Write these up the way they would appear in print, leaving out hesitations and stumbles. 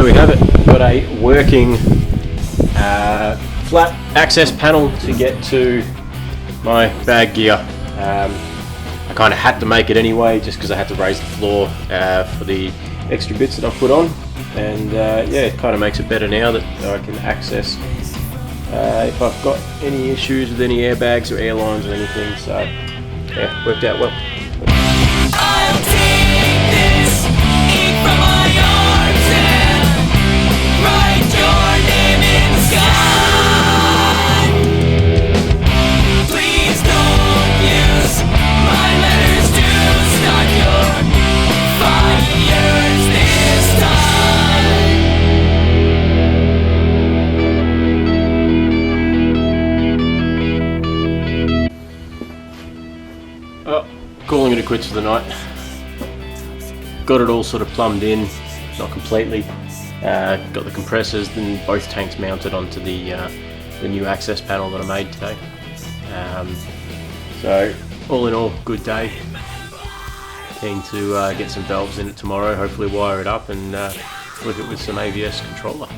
there we have it. Got a working flat access panel to get to my bag gear. I kind of had to make it anyway just because I had to raise the floor for the extra bits that I've put on, and yeah, it kind of makes it better now that I can access if I've got any issues with any airbags or airlines or anything. So yeah, worked out well. I'll take this, eat from my arms and write your name in the sky. Please don't use my letters to start your fires this time. Oh, calling it a quits for the night. Got it all sort of plumbed in, not completely. Got the compressors and both tanks mounted onto the new access panel that I made today. So all in all, good day. Keen to get some valves in it tomorrow, hopefully wire it up and work it with some AVS controller.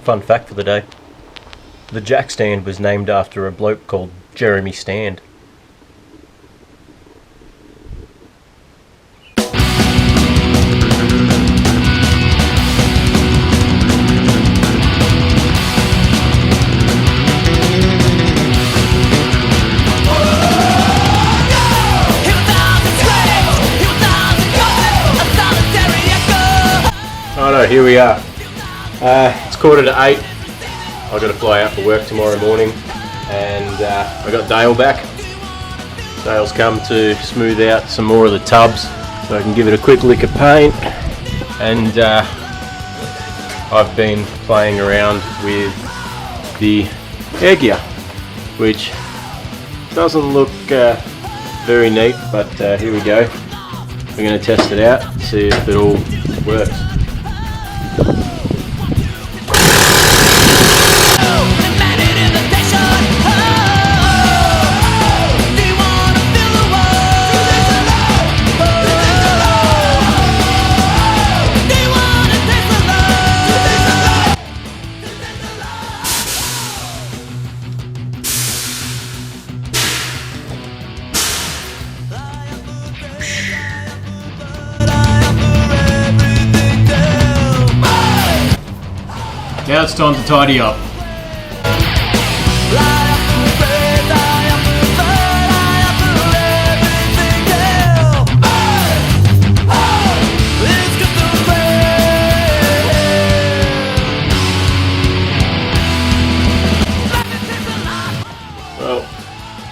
Fun fact for the day. The jack stand was named after a bloke called Jeremy Stand. Oh no, here we are. It's 7:45. I've got to fly out for work tomorrow morning, and I got Dale back. Dale's come to smooth out some more of the tubs so I can give it a quick lick of paint, and I've been playing around with the air gear, which doesn't look very neat, but here we go. We're going to test it out and see if it all works. Now it's time to tidy up. Well,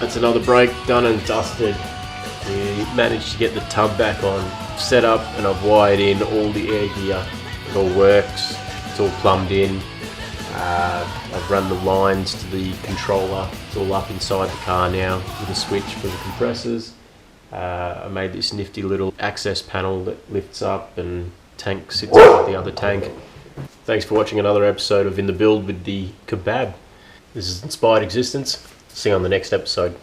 that's another break done and dusted. We managed to get the tub back on, set up, and I've wired in all the air gear. It all works. It's all plumbed in. I've run the lines to the controller. It's all up inside the car now with a switch for the compressors. I made this nifty little access panel that lifts up and tank sits up the other tank. Thanks for watching another episode of In the Build with the Kebab. This is Inspired Existence. See you on the next episode.